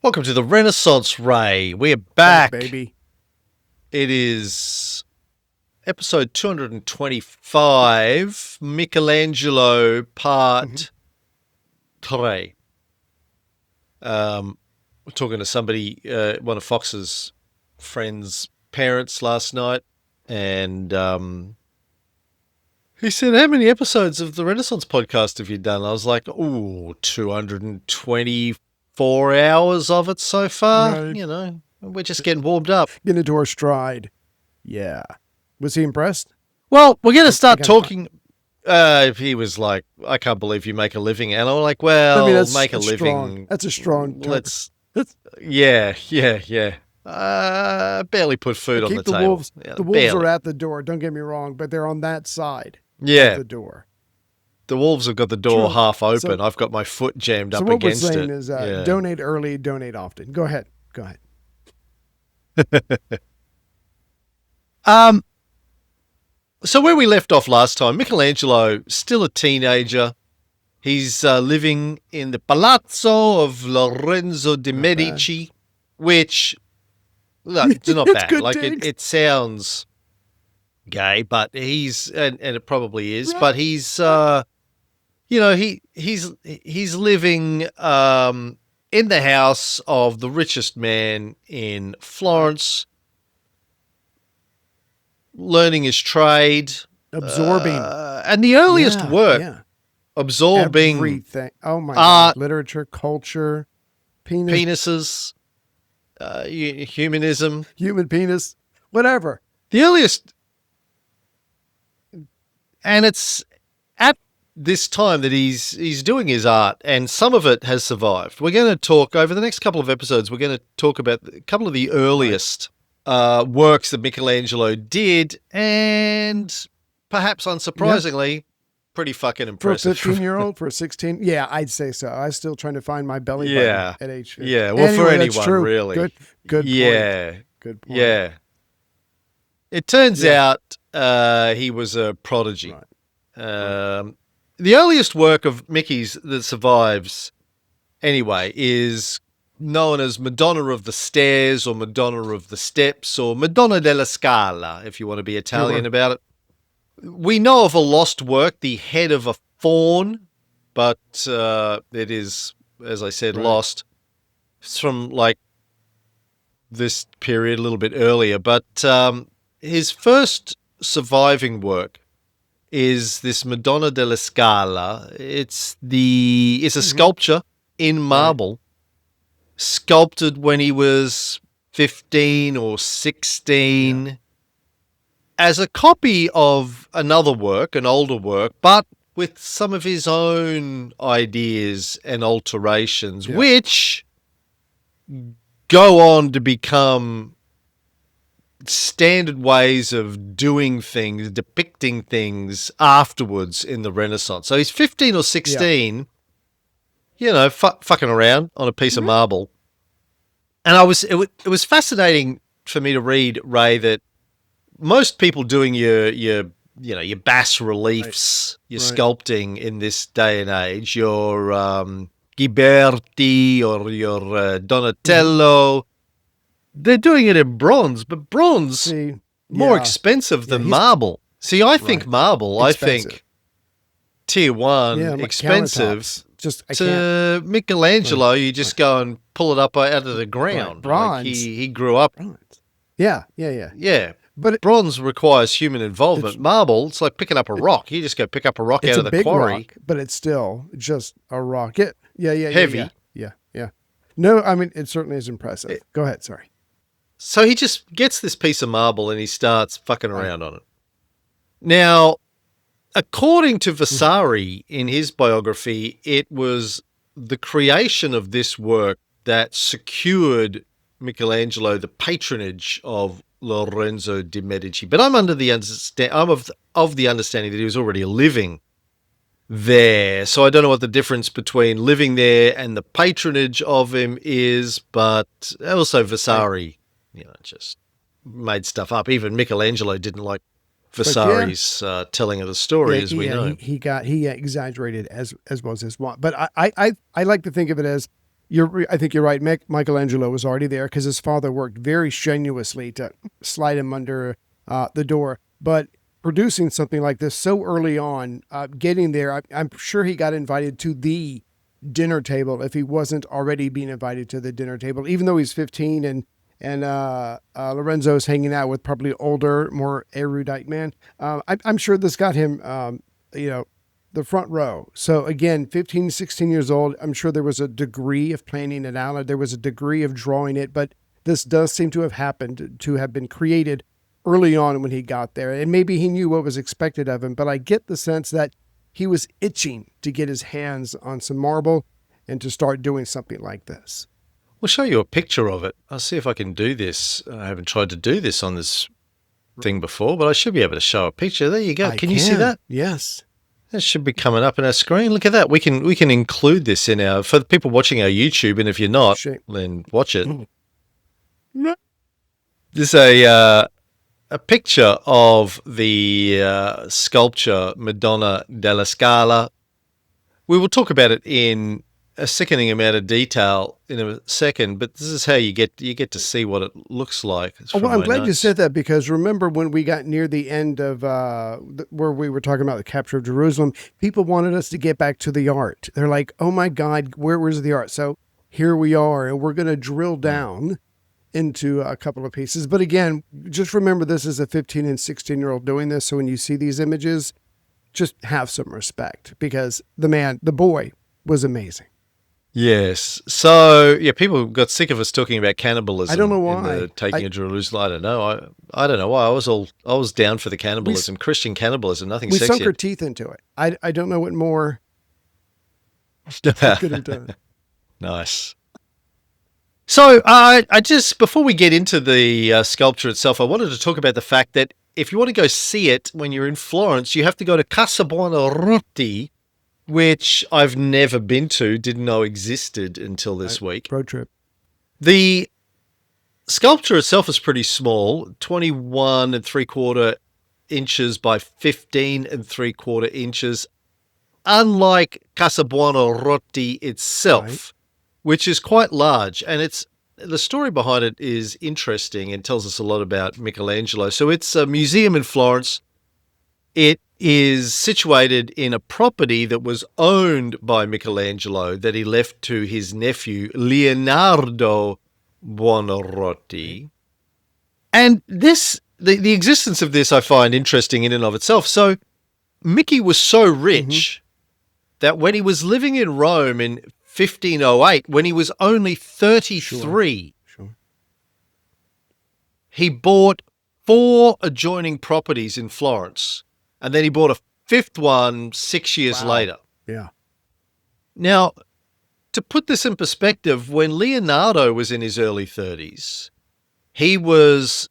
Welcome to the Renaissance, Ray. We're Back, back. baby. It is episode 225, Michelangelo part 3. We're talking to somebody, one of Fox's friends' parents last night, and he said, how many episodes of the Renaissance podcast have you done? I was like, 224 hours of it so far. Right. You know, we're just getting warmed up. Get into our stride. Yeah. Was he impressed? Well, we're going to start gotta talking. He was like, I can't believe you make a living. And I'm like, well, that's make a living. strong. That's a strong term. Yeah. Barely put food on the table. Wolves. Yeah, the wolves barely. are at the door. Don't get me wrong, but they're on that side of Yeah, the door. the wolves have got the door True. half open. So- I've got my foot jammed So up what against we're saying it. is Yeah. donate early, donate often. Go ahead. So where we left off last time, Michelangelo, still a teenager. He's living in the Palazzo of Lorenzo de Medici, which, look, it's not It's bad. good Like takes. it sounds gay, but he's, and it probably is, Right. but he's, he's living in the house of the richest man in Florence, learning his trade, Absorbing. and the earliest work, Yeah. absorbing Everything. Oh my art, God. Literature, culture, penises, humanism. human penis, whatever. The earliest, and it's at this time that he's doing his art, and some of it has survived. We're going to talk over the next couple of episodes. We're going to talk about a couple of the earliest works that Michelangelo did, and perhaps unsurprisingly, pretty fucking For a impressive. 15-year-old, for a 16, yeah, I'd say so. I'm still trying to find my belly Yeah. button at age 15. Yeah, well, for Anyway, that's anyone, true. really. Good Yeah, point. Good point. yeah. It turns Yeah. out he was a prodigy. Right. The earliest work of Mickey's that survives, anyway, is known as Madonna of the Stairs or Madonna of the Steps or Madonna della Scala, if you want to be Italian Sure. about it. We know of a lost work, The Head of a Faun, but it is, as I said, Right. lost. It's from like this period a little bit earlier, but his first surviving work is this Madonna della Scala. It's a sculpture in marble, sculpted when he was 15 or 16, as a copy of another work, an older work, but with some of his own ideas and alterations, Yeah. which go on to become standard ways of doing things, depicting things afterwards in the Renaissance. So he's 15 or 16, fucking around on a piece of marble. And it was fascinating for me to read, Ray, that most people doing your bas reliefs, your Right. sculpting in this day and age, your Ghiberti or your Donatello, they're doing it in bronze, but bronze See, more yeah. expensive than he's- marble. See, I think Right. marble, I Expensive. think tier one, Yeah, like expensive. countertops. Just I can't. To Michelangelo, you just go and pull it up out of the ground. Bronze. Like he grew up. Bronze. Yeah. Yeah. But Bronze requires human involvement. Marble, it's like picking up a rock. You just go pick up a rock it's out a of the big quarry. rock, but it's still just a rock. Yeah. Heavy. Yeah. No, I mean, it certainly is impressive. Go ahead. Sorry. So he just gets this piece of marble and he starts fucking around on it. Now, according to Vasari in his biography, it was the creation of this work that secured Michelangelo the patronage of Lorenzo de Medici. But I'm of the understanding that he was already living there. So I don't know what the difference between living there and the patronage of him is, but also Vasari, just made stuff up. Even Michelangelo didn't like Vasari's telling of the story, as we know. He exaggerated as was his want. But I like to think of it as I think you're right. Michelangelo was already there because his father worked very strenuously to slide him under the door. But producing something like this so early on, getting there, I'm sure he got invited to the dinner table if he wasn't already being invited to the dinner table, even though he's 15 and Lorenzo's hanging out with probably older, more erudite man. I'm sure this got him, the front row. So again, 15, 16 years old, I'm sure there was a degree of planning it out. There was a degree of drawing it, but this does seem to have happened, to have been created early on when he got there. And maybe he knew what was expected of him, but I get the sense that he was itching to get his hands on some marble and to start doing something like this. We'll show you a picture of it. I'll see if I can do this. I haven't tried to do this on this thing before, but I should be able to show a picture. There you go. Can you see that? Yes. That should be coming up on our screen. Look at that. We can include this in for the people watching our YouTube, and if you're not, then watch it. This is a picture of the sculpture Madonna della Scala. We will talk about it in a sickening amount of detail in a second, but this is how you get to see what it looks like. Well, I'm glad you said that, because remember when we got near the end of where we were talking about the capture of Jerusalem, people wanted us to get back to the art. They're like, oh my God, where's the art? So here we are, and we're going to drill down into a couple of pieces. But again, just remember this is a 15 and 16-year-old doing this. So when you see these images, just have some respect, because the boy was amazing. Yes. So, yeah, people got sick of us talking about cannibalism. I don't know why. In the taking of Jerusalem. I don't know. I don't know why. I was down for the cannibalism, Christian cannibalism, nothing sexy. We sunk our teeth into it. I don't know what more we could have done. Nice. So, I just, before we get into the sculpture itself, I wanted to talk about the fact that if you want to go see it when you're in Florence, you have to go to Casa Buonarroti, which I've never been to, didn't know existed until this week. Road trip. The sculpture itself is pretty small, 21 3/4 inches by 15 3/4 inches, unlike Casa Buonarroti itself, which is quite large. And the story behind it is interesting and tells us a lot about Michelangelo. So it's a museum in Florence. It is situated in a property that was owned by Michelangelo that he left to his nephew, Leonardo Buonarroti. And the existence of this I find interesting in and of itself. So Mickey was so rich that when he was living in Rome in 1508, when he was only 33, he bought 4 adjoining properties in Florence. And then he bought a 5th one 6 years later. Yeah. Now, to put this in perspective, when Leonardo was in his early 30s, he was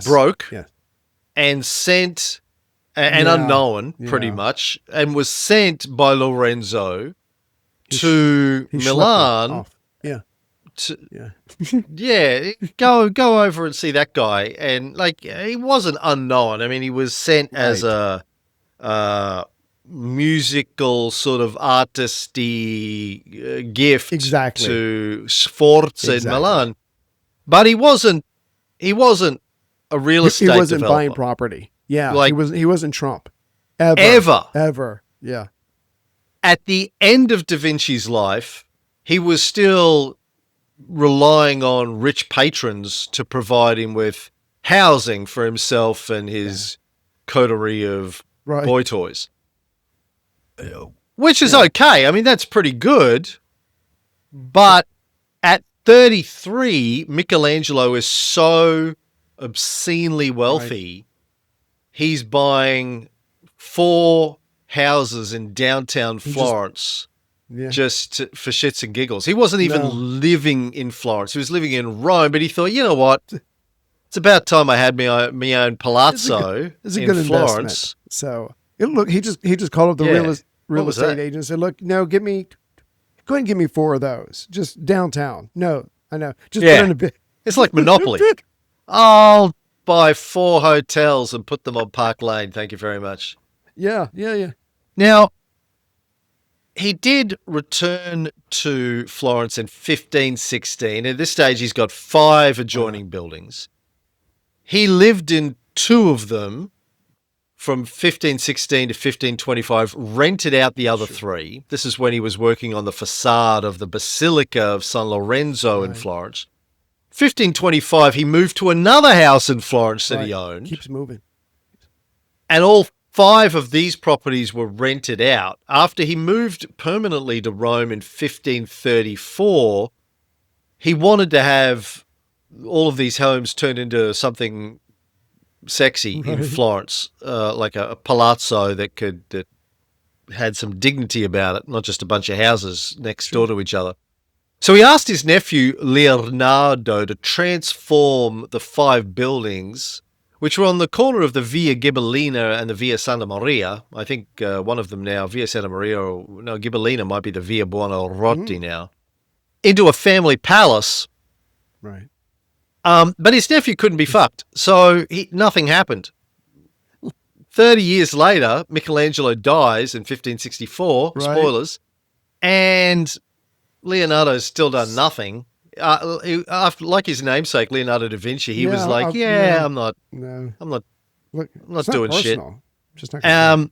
broke and sent, and unknown pretty much, and was sent by Lorenzo to Milan. Go over and see that guy. And like, he wasn't unknown. I mean, he was sent as a musical sort of artisty gift to Sforza in Milan, but he wasn't a real estate He wasn't developer. buying property. Yeah, like, he wasn't Trump ever. Yeah. At the end of Da Vinci's life, he was still relying on rich patrons to provide him with housing for himself and his coterie of boy toys, which is okay. I mean, that's pretty good. But at 33, Michelangelo is so obscenely wealthy. He's buying 4 houses in downtown Florence. Just for shits and giggles. He wasn't even living in Florence. He was living in Rome, but he thought, you know what? It's about time I had my own palazzo in Florence. So he just called up the real estate agent and said, look, no, go ahead and give me 4 of those. Just downtown. No, I know. Just put in a bit. It's like Monopoly. I'll buy 4 hotels and put them on Park Lane. Thank you very much. Yeah. Now, he did return to Florence in 1516. At this stage, he's got 5 adjoining buildings. He lived in 2 of them from 1516 to 1525, rented out the other 3. This is when he was working on the facade of the Basilica of San Lorenzo in Florence. 1525, he moved to another house in Florence that he owned. Keeps moving. And all 5 of these properties were rented out. After he moved permanently to Rome in 1534, he wanted to have all of these homes turned into something sexy in Florence, like a palazzo that had some dignity about it, not just a bunch of houses next door to each other. So he asked his nephew Leonardo to transform the 5 buildings, which were on the corner of the Via Ghibellina and the Via Santa Maria. I think one of them now, Via Santa Maria, or no, Ghibellina might be the Via Buonarroti now, into a family palace. Right. But his nephew couldn't be fucked, so nothing happened. 30 years later, Michelangelo dies in 1564, spoilers, and Leonardo's still done nothing. Like his namesake, Leonardo da Vinci, he was like, I'm not doing shit. Just not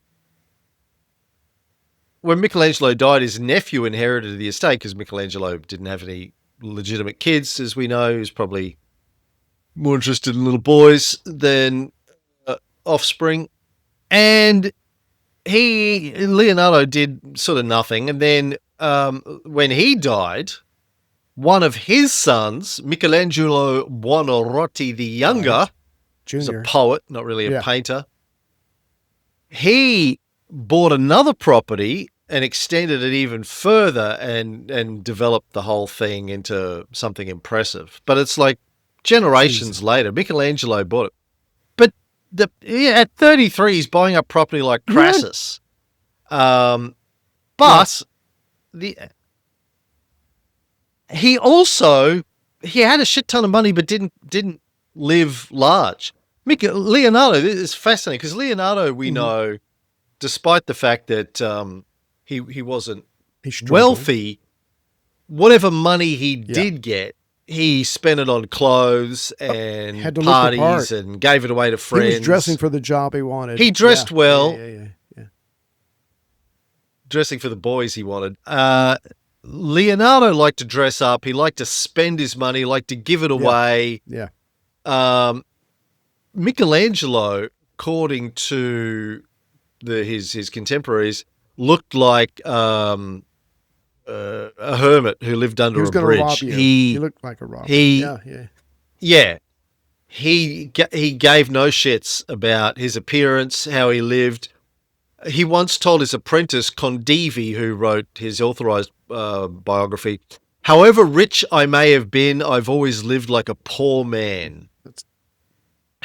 when Michelangelo died, his nephew inherited the estate because Michelangelo didn't have any legitimate kids, as we know. He was probably more interested in little boys than offspring. And Leonardo did sort of nothing. And then when he died, one of his sons, Michelangelo Buonarroti the Younger, was a poet, not really a painter, he bought another property and extended it even further and developed the whole thing into something impressive. But it's like generations later, Michelangelo bought it. But at 33, he's buying up property like Crassus. But he had a shit ton of money, but didn't live large. Leonardo, this is fascinating because Leonardo, we know, despite the fact that he wasn't wealthy, whatever money he did get, he spent it on clothes and had to parties and gave it away to friends. He was dressing for the job he wanted. He dressed well. Yeah. Dressing for the boys he wanted. Leonardo liked to dress up. He liked to spend his money, liked to give it away. Yeah. Michelangelo, according to his contemporaries, looked like a hermit who lived under a bridge. Rob you. He looked like a robber. Yeah. He gave no shits about his appearance, how he lived. He once told his apprentice Condivi, who wrote his authorized biography, "However rich I may have been, I've always lived like a poor man."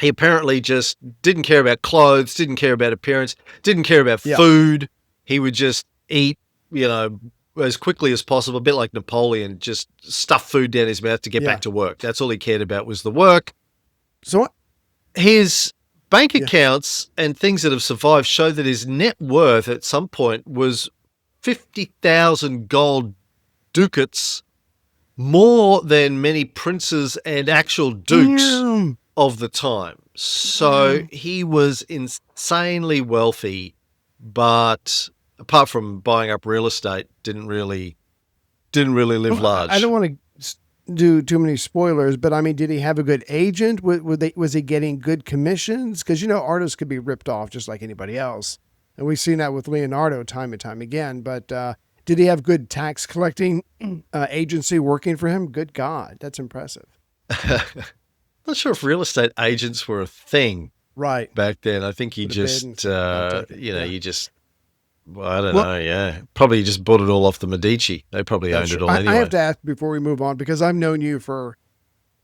He apparently just didn't care about clothes, didn't care about appearance, didn't care about food. He would just eat, as quickly as possible, a bit like Napoleon, just stuff food down his mouth to get back to work. That's all he cared about was the work. So his bank accounts and things that have survived show that his net worth at some point was 50,000 gold ducats, more than many princes and actual dukes of the time. So he was insanely wealthy, but apart from buying up real estate, didn't really live large. I don't want to do too many spoilers, but I mean, did he have a good agent? Was he getting good commissions? Because artists could be ripped off just like anybody else, and we've seen that with Leonardo time and time again. But did he have good tax collecting agency working for him? Good God, that's impressive. Not sure if real estate agents were a thing back then. I think he just, you just. Well, I don't know, yeah. Probably just bought it all off the Medici. They probably owned it all anyway. I have to ask before we move on, because I've known you for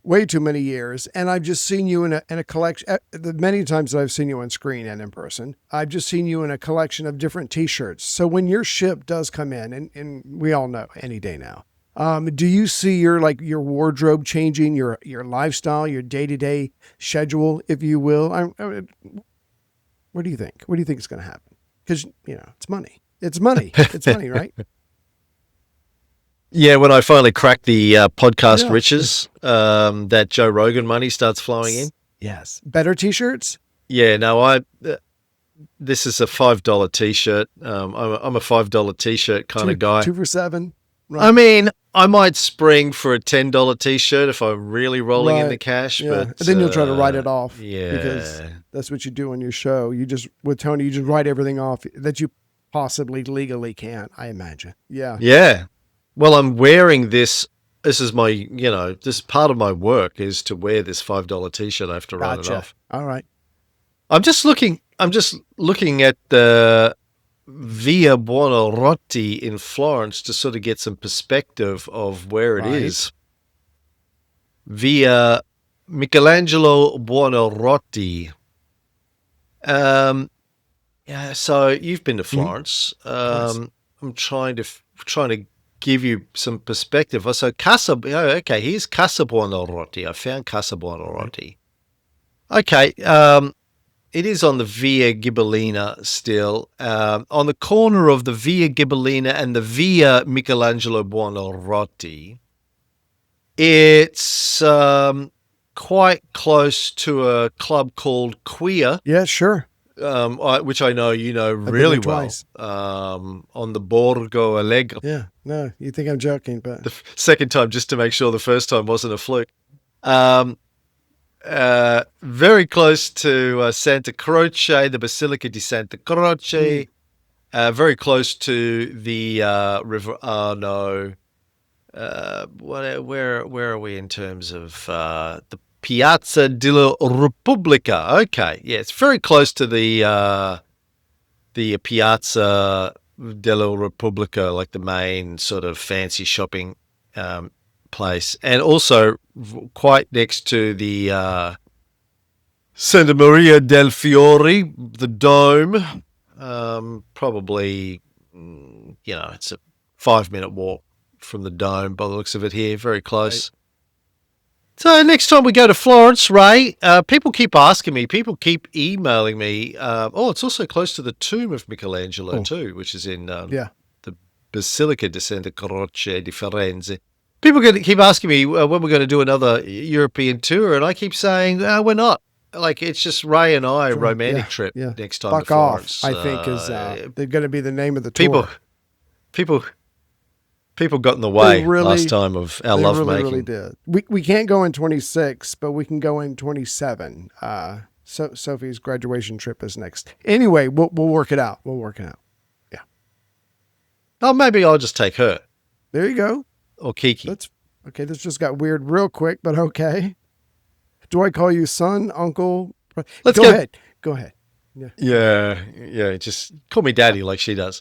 way too many years, and I've just seen you in a collection. The many times that I've seen you on screen and in person, I've just seen you in a collection of different T-shirts. So when your ship does come in, and we all know any day now, do you see your wardrobe changing, your lifestyle, your day-to-day schedule, if you will? What do you think? What do you think is going to happen? Because, it's money. It's money. It's money, right? Yeah, when I finally crack the podcast Yeah. riches, that Joe Rogan money starts flowing in. Yes. Better T-shirts. Yeah, no, this is a $5 T-shirt. I'm a $5 T-shirt kind of guy. 2 for $7. Right. I mean, I might spring for a $10 T-shirt if I'm really rolling in the cash, Yeah. but And then you'll try to write it off. Yeah, Because that's what you do on your show. You just, with Tony, you just write everything off that you possibly legally can, I imagine. Yeah. Yeah. Well, I'm wearing this. This is my, this part of my work is to wear this $5 T-shirt. I have to write it off. All right. I'm just looking at the Via Buonarroti in Florence to sort of get some perspective of where it is. Via Michelangelo Buonarroti. Yeah, so you've been to Florence. I'm trying to give you some perspective. So okay, here's Casa Buonarroti. I found Casa Buonarroti. Okay, it is on the Via Ghibellina still, on the corner of the Via Ghibellina and the Via Michelangelo Buonarroti. It's quite close to a club called Queer. Yeah, sure. Which I know you know really well. On the Borgo Allegro. Yeah, no, you think I'm joking, but the second time, just to make sure the first time wasn't a fluke. Very close to Santa Croce, the Basilica di Santa Croce. Very close to the river. Oh no, where are we in terms of the Piazza della Repubblica? Okay, yeah, it's very close to the Piazza della Repubblica, like the main sort of fancy shopping place, and also quite next to the Santa Maria del Fiore, the dome. Probably, it's a 5-minute walk from the dome by the looks of it here, very close. Right. So next time we go to Florence, Ray, people keep asking me, people keep emailing me. It's also close to the tomb of Michelangelo too, which is in the Basilica di Santa Croce di Firenze. People keep asking me when we're going to do another European tour, and I keep saying we're not. Like, it's just Ray and I, romantic trip next time to Florence. Off, I think, is they're going to be the name of the tour. People got in the way last time of our lovemaking. Really did. We can't go in 26, but we can go in 27. So Sophie's graduation trip is next. Anyway, we'll work it out. Yeah. Oh, maybe I'll just take her. There you go. Or Kiki. This just got weird real quick, but okay. Do I call you son, uncle? Go ahead. Go ahead. Yeah. Just call me daddy like she does.